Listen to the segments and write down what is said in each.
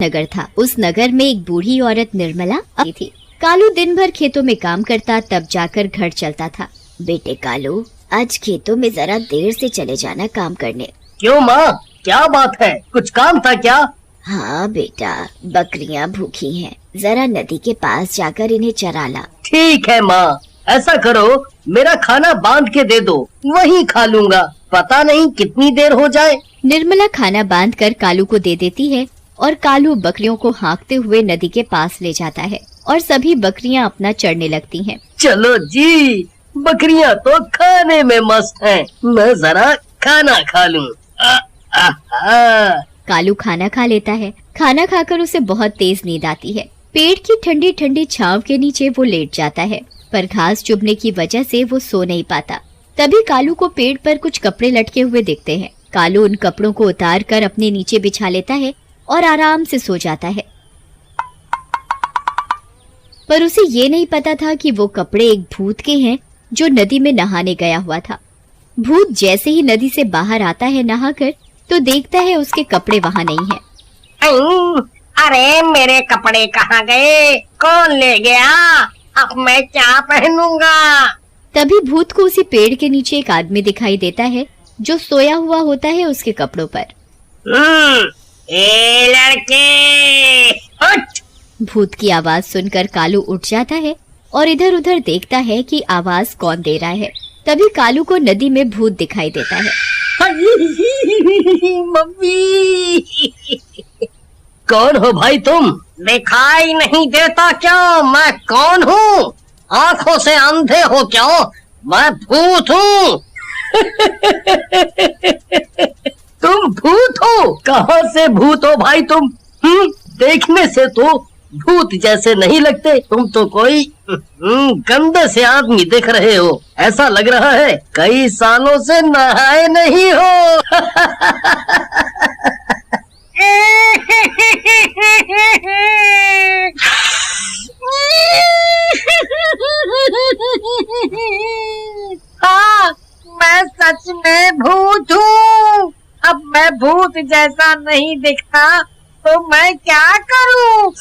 नगर था। उस नगर में एक बूढ़ी औरत निर्मला आई थी। कालू दिन भर खेतों में काम करता, तब जाकर घर चलता था। बेटे कालू, आज खेतों में जरा देर से चले जाना काम करने। क्यों माँ, क्या बात है? कुछ काम था क्या? हाँ बेटा, बकरियां भूखी हैं, जरा नदी के पास जाकर इन्हें चरा ला। ठीक है माँ, ऐसा करो मेरा खाना बांध के दे दो, वहीं खा लूंगा, पता नहीं कितनी देर हो जाए। निर्मला खाना बांधकर कालू को दे देती है और कालू बकरियों को हाँकते हुए नदी के पास ले जाता है और सभी बकरियां अपना चढ़ने लगती हैं। चलो जी, बकरियां तो खाने में मस्त हैं, मैं जरा खाना खा लूं। कालू खाना खा लेता है। खाना खाकर उसे बहुत तेज नींद आती है। पेड़ की ठंडी ठंडी छांव के नीचे वो लेट जाता है, पर घास चुभने की वजह से वो सो नहीं पाता। तभी कालू को पेड़ पर कुछ कपड़े लटके हुए दिखते हैं। कालू उन कपड़ों को उतार कर अपने नीचे बिछा लेता है और आराम से सो जाता है। पर उसे ये नहीं पता था कि वो कपड़े एक भूत के हैं जो नदी में नहाने गया हुआ था। भूत जैसे ही नदी से बाहर आता है नहाकर, तो देखता है उसके कपड़े वहाँ नहीं है। अरे मेरे कपड़े कहाँ गए? कौन ले गया? अब मैं क्या पहनूंगा? तभी भूत को उसी पेड़ के नीचे एक आदमी दिखाई देता है जो सोया हुआ होता है उसके कपड़ों पर। ए लड़के, उठ! भूत की आवाज सुनकर कालू उठ जाता है और इधर उधर देखता है कि आवाज कौन दे रहा है। तभी कालू को नदी में भूत दिखाई देता है। मम्मी! कौन हो भाई तुम? दिखाई नहीं देता क्या मैं कौन हूँ? आंखों से अंधे हो क्या? मैं भूत हूँ। तुम भूत हो? कहाँ से भूत हो भाई तुम? देखने से तो भूत जैसे नहीं लगते, तुम तो कोई गंदे से आदमी दिख रहे हो। ऐसा लग रहा है कई सालों से नहाए नहीं हो। हाँ, मैं सच में भूत हूँ। अब मैं भूत जैसा नहीं दिखता तो मैं क्या करूँ?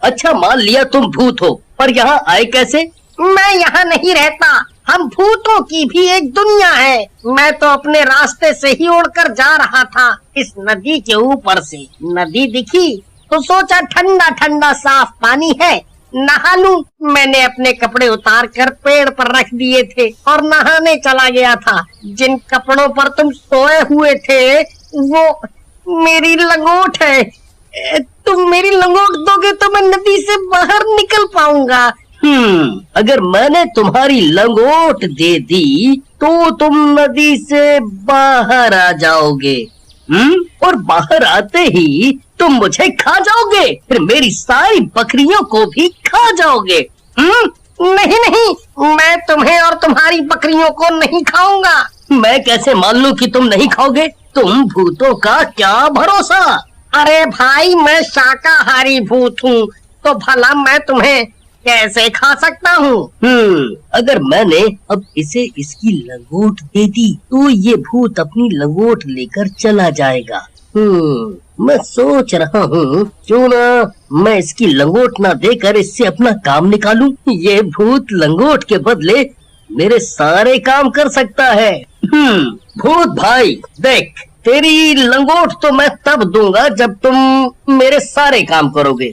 अच्छा, मान लिया तुम भूत हो, पर यहाँ आए कैसे? मैं यहाँ नहीं रहता। हम भूतों की भी एक दुनिया है। मैं तो अपने रास्ते से ही उड़कर जा रहा था इस नदी के ऊपर से। नदी दिखी तो सोचा ठंडा ठंडा साफ पानी है, नहा लूं। मैंने अपने कपड़े उतार कर पेड़ पर रख दिए थे और नहाने चला गया था। जिन कपड़ों पर तुम सोए हुए थे वो मेरी लंगोट है। तुम मेरी लंगोट दोगे तो मैं नदी से बाहर निकल पाऊंगा। अगर मैंने तुम्हारी लंगोट दे दी तो तुम नदी से बाहर आ जाओगे। और बाहर आते ही तुम मुझे खा जाओगे, फिर मेरी सारी बकरियों को भी खा जाओगे। नहीं नहीं, मैं तुम्हें और तुम्हारी बकरियों को नहीं खाऊंगा। मैं कैसे मान लूं कि तुम नहीं खाओगे? तुम भूतों का क्या भरोसा? अरे भाई, मैं शाकाहारी भूत हूँ, तो भला मैं तुम्हें कैसे खा सकता हूँ? अगर मैंने अब इसे इसकी लंगोट दे दी तो ये भूत अपनी लंगोट लेकर चला जाएगा। मैं सोच रहा हूँ क्यों ना मैं इसकी लंगोट ना देकर इससे अपना काम निकालूं। ये भूत लंगोट के बदले मेरे सारे काम कर सकता है। भूत भाई देख, तेरी लंगोट तो मैं तब दूंगा जब तुम मेरे सारे काम करोगे।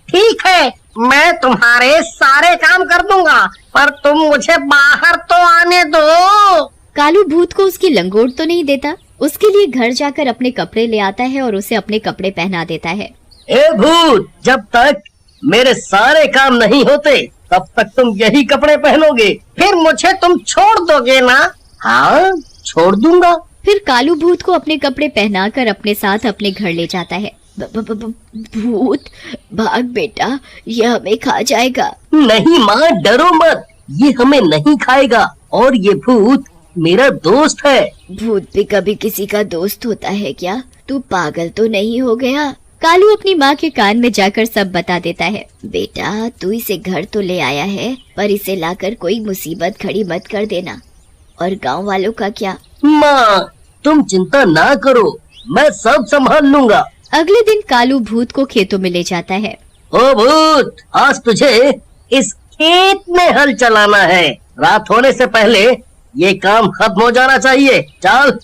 ठीक है, मैं तुम्हारे सारे काम कर दूंगा, पर तुम मुझे बाहर तो आने दो। कालू भूत को उसकी लंगोट तो नहीं देता, उसके लिए घर जाकर अपने कपड़े ले आता है और उसे अपने कपड़े पहना देता है। ए भूत, जब तक मेरे सारे काम नहीं होते तब तक तुम यही कपड़े पहनोगे। फिर मुझे तुम छोड़ दोगे ना? हाँ, छोड़ दूंगा। फिर कालू भूत को अपने कपड़े पहनाकर अपने साथ अपने घर ले जाता है। भूत भाग बेटा, ये हमें खा जाएगा। नहीं माँ, डरो मत, ये हमें नहीं खाएगा और ये भूत मेरा दोस्त है। भूत भी कभी किसी का दोस्त होता है क्या? तू पागल तो नहीं हो गया? कालू अपनी माँ के कान में जाकर सब बता देता है। बेटा, तू इसे घर तो ले आया है, पर इसे लाकर कोई मुसीबत खड़ी मत कर देना। और गांव वालों का क्या? माँ, तुम चिंता ना करो, मैं सब संभाल लूंगा। अगले दिन कालू भूत को खेतों में ले जाता है। ओ भूत, आज तुझे इस खेत में हल चलाना है। रात होने से पहले ये काम खत्म हो जाना चाहिए। चल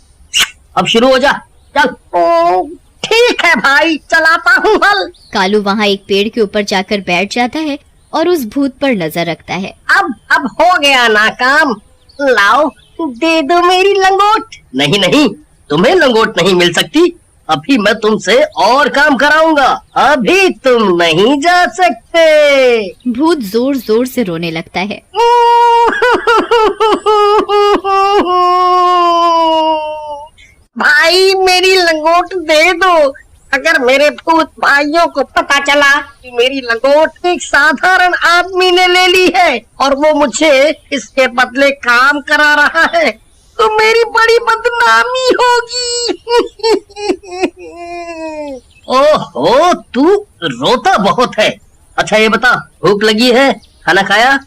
अब शुरू हो जा, चल। ओ, ठीक है भाई, चलाता हूँ हल। कालू वहाँ एक पेड़ के ऊपर जाकर बैठ जाता है और उस भूत पर नजर रखता है। अब हो गया ना काम। लाओ दे दो मेरी लंगोट। नहीं नहीं, तुम्हें लंगोट नहीं मिल सकती। अभी मैं तुमसे और काम कराऊंगा। अभी तुम नहीं जा सकते। भूत जोर जोर से रोने लगता है। भाई मेरी लंगोट दे दो। अगर मेरे भूत भाइयों को पता चला कि मेरी लंगोट एक साधारण आदमी ने ले ली है और वो मुझे इसके बदले काम करा रहा है, तो मेरी बड़ी बदनामी होगी। ओहो, तू रोता बहुत है। अच्छा ये बता, भूख लगी है? खाना खाया?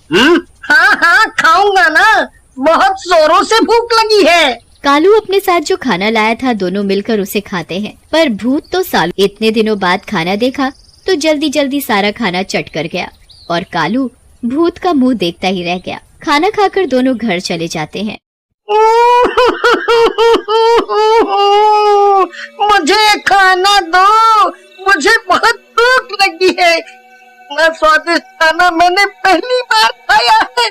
हाँ खाऊंगा ना, बहुत जोरों से भूख लगी है। कालू अपने साथ जो खाना लाया था दोनों मिलकर उसे खाते हैं, पर भूत तो सालों इतने दिनों बाद खाना देखा तो जल्दी जल्दी सारा खाना चट कर गया और कालू भूत का मुंह देखता ही रह गया। खाना खाकर दोनों घर चले जाते हैं। मुझे खाना दो, मुझे बहुत भूख लगी है। इतना स्वादिष्ट खाना मैंने पहली बार खाया है।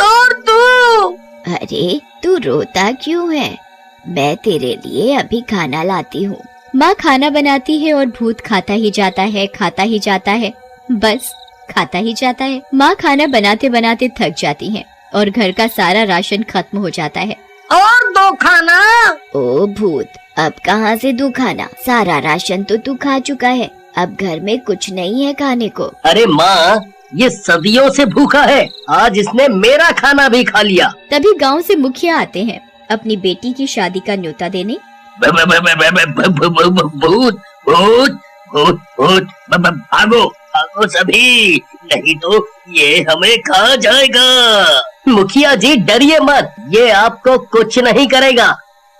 और दो। अरे तू रोता क्यों है? मैं तेरे लिए अभी खाना लाती हूँ। माँ खाना बनाती है और भूत खाता ही जाता है, खाता ही जाता है, बस खाता ही जाता है। माँ खाना बनाते बनाते थक जाती है और घर का सारा राशन खत्म हो जाता है। और दो खाना। ओ भूत, अब कहाँ से दूं खाना? सारा राशन तो तू खा चुका है, अब घर में कुछ नहीं है खाने को। अरे माँ, ये सदियों से भूखा है, आज इसने मेरा खाना भी खा लिया। तभी गांव से मुखिया आते हैं अपनी बेटी की शादी का न्योता देने। भूत भूत भूत भूत, भागो भागो सभी, नहीं तो ये हमें खा जाएगा। मुखिया जी डरिए मत, ये आपको कुछ नहीं करेगा,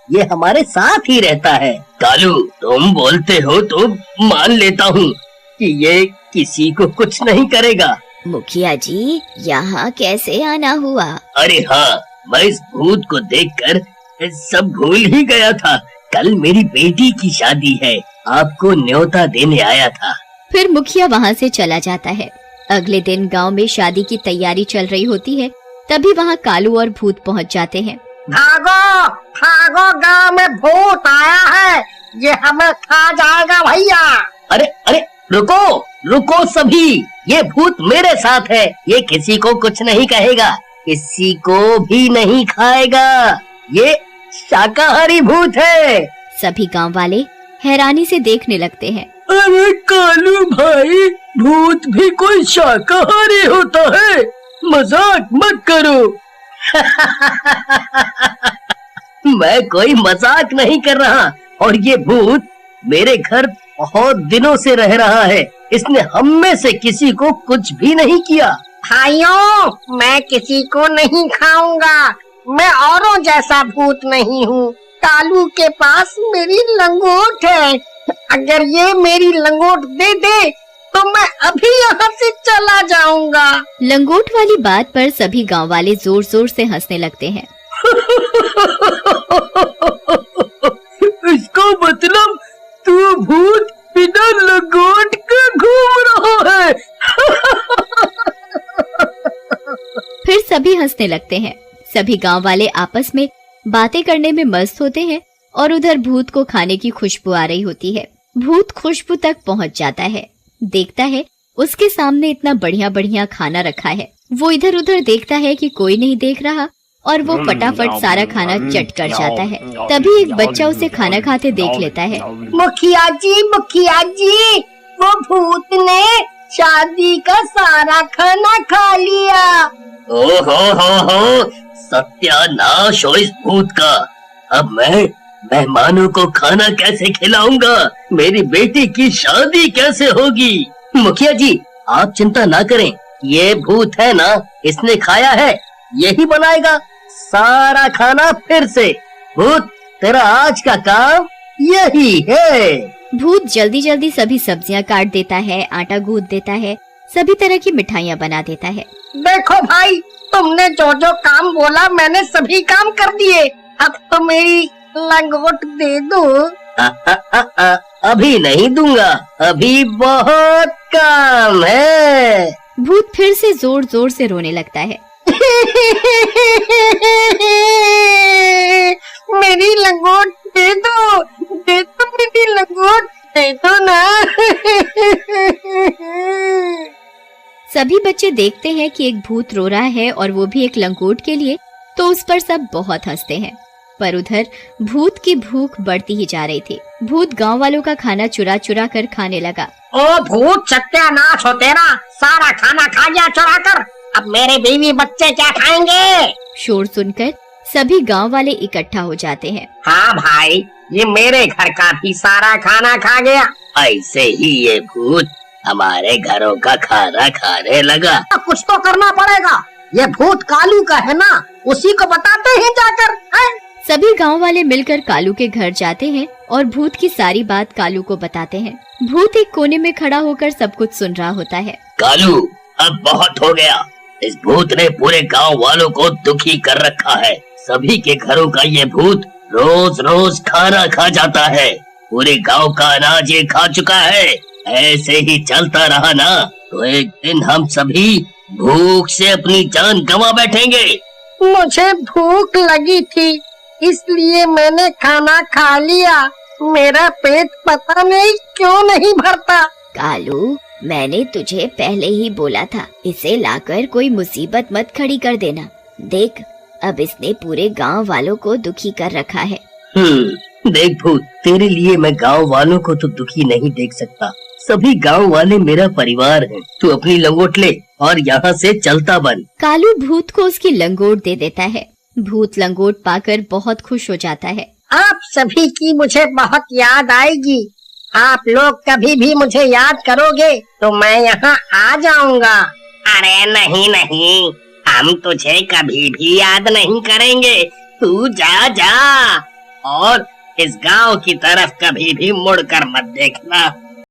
ये हमारे साथ ही रहता है। कालू, तुम बोलते हो तो मान लेता हूँ कि ये किसी को कुछ नहीं करेगा। मुखिया जी, यहाँ कैसे आना हुआ? अरे हाँ, मैं इस भूत को देखकर सब भूल ही गया था। कल मेरी बेटी की शादी है, आपको न्योता देने आया था। फिर मुखिया वहाँ से चला जाता है। अगले दिन गांव में शादी की तैयारी चल रही होती है, तभी वहाँ कालू और भूत पहुँच जाते हैं। भागो भागो, गांव में भूत आया है, ये हमें खा जाएगा भैया। अरे अरे रुको रुको सभी, ये भूत मेरे साथ है, ये किसी को कुछ नहीं कहेगा, किसी को भी नहीं खाएगा, ये शाकाहारी भूत है। सभी गांव वाले हैरानी से देखने लगते हैं। अरे कालू भाई, भूत भी कोई शाकाहारी होता है? मजाक मत करो। मैं कोई मजाक नहीं कर रहा, और ये भूत मेरे घर बहुत दिनों से रह रहा है, इसने हम में से किसी को कुछ भी नहीं किया। भाइयों, मैं किसी को नहीं खाऊंगा, मैं औरों जैसा भूत नहीं हूँ। कालू के पास मेरी लंगोट है, अगर ये मेरी लंगोट दे दे तो मैं अभी यहाँ से चला जाऊंगा। लंगोट वाली बात पर सभी गांव वाले जोर जोर से हंसने लगते हैं। इसका मतलब तू भूत बिना लंगोट के घूम रहा है। फिर सभी हंसने लगते हैं। सभी गांव वाले आपस में बातें करने में मस्त होते हैं और उधर भूत को खाने की खुशबू आ रही होती है। भूत खुशबू तक पहुंच जाता है, देखता है उसके सामने इतना बढ़िया बढ़िया खाना रखा है। वो इधर उधर देखता है कि कोई नहीं देख रहा और वो फटाफट सारा खाना चट कर जाता है। तभी एक बच्चा उसे खाना खाते देख लेता है। मुखिया जी, वो भूत ने शादी का सारा खाना खा लिया। हो, सत्यानाश हो इस भूत का। अब मैं मेहमानों को खाना कैसे खिलाऊंगा? मेरी बेटी की शादी कैसे होगी? मुखिया जी, आप चिंता ना करें, ये भूत है ना, इसने खाया है, यही बनाएगा सारा खाना फिर से। भूत, तेरा आज का काम यही है। भूत जल्दी जल्दी सभी सब्जियां काट देता है, आटा गूंथ देता है, सभी तरह की मिठाइयाँ बना देता है। देखो भाई, तुमने जो जो काम बोला मैंने सभी काम कर दिए। अब तो मेरी लंगोट दे दो। अभी नहीं दूंगा, अभी बहुत काम है। भूत फिर से जोर जोर से रोने लगता है। मेरी लंगोट दे दो, दे दो मेरी लंगोट, दे दो ना। सभी बच्चे देखते हैं कि एक भूत रो रहा है और वो भी एक लंगोट के लिए, तो उस पर सब बहुत हंसते हैं। पर उधर भूत की भूख बढ़ती ही जा रही थी। भूत गांव वालों का खाना चुरा चुरा कर खाने लगा। ओ भूत सत्यानाश हो तेरा, सारा खाना खा गया चुरा कर। अब मेरे बीवी बच्चे क्या खाएंगे? शोर सुनकर सभी गांव वाले इकट्ठा हो जाते हैं। हाँ भाई, ये मेरे घर का भी सारा खाना खा गया। ऐसे ही ये भूत हमारे घरों का खाना खाने लगा। कुछ तो करना पड़ेगा। ये भूत कालू का है ना, उसी को बताते हैं जाकर। सभी गांव वाले मिलकर कालू के घर जाते हैं और भूत की सारी बात कालू को बताते हैं। भूत एक कोने में खड़ा होकर सब कुछ सुन रहा होता है। कालू, अब बहुत हो गया। इस भूत ने पूरे गांव वालों को दुखी कर रखा है। सभी के घरों का ये भूत रोज रोज खाना खा जाता है। पूरे गांव का अनाज ये खा चुका है। ऐसे ही चलता रहा ना तो एक दिन हम सभी भूख से अपनी जान गंवा बैठेंगे। मुझे भूख लगी थी, इसलिए मैंने खाना खा लिया। मेरा पेट पता नहीं क्यों नहीं भरता। कालू, मैंने तुझे पहले ही बोला था, इसे लाकर कोई मुसीबत मत खड़ी कर देना। देख, अब इसने पूरे गांव वालों को दुखी कर रखा है। देख भूत, तेरे लिए मैं गांव वालों को तो दुखी नहीं देख सकता। सभी गांव वाले मेरा परिवार हैं। तू अपनी लंगोट ले और यहाँ से चलता बन। कालू भूत को उसकी लंगोट दे देता है। भूत लंगोट पाकर बहुत खुश हो जाता है। आप सभी की मुझे बहुत याद आएगी। आप लोग कभी भी मुझे याद करोगे तो मैं यहाँ आ जाऊंगा। अरे नहीं नहीं, हम तुझे कभी भी याद नहीं करेंगे। तू जा जा और इस गांव की तरफ कभी भी मुड़कर मत देखना।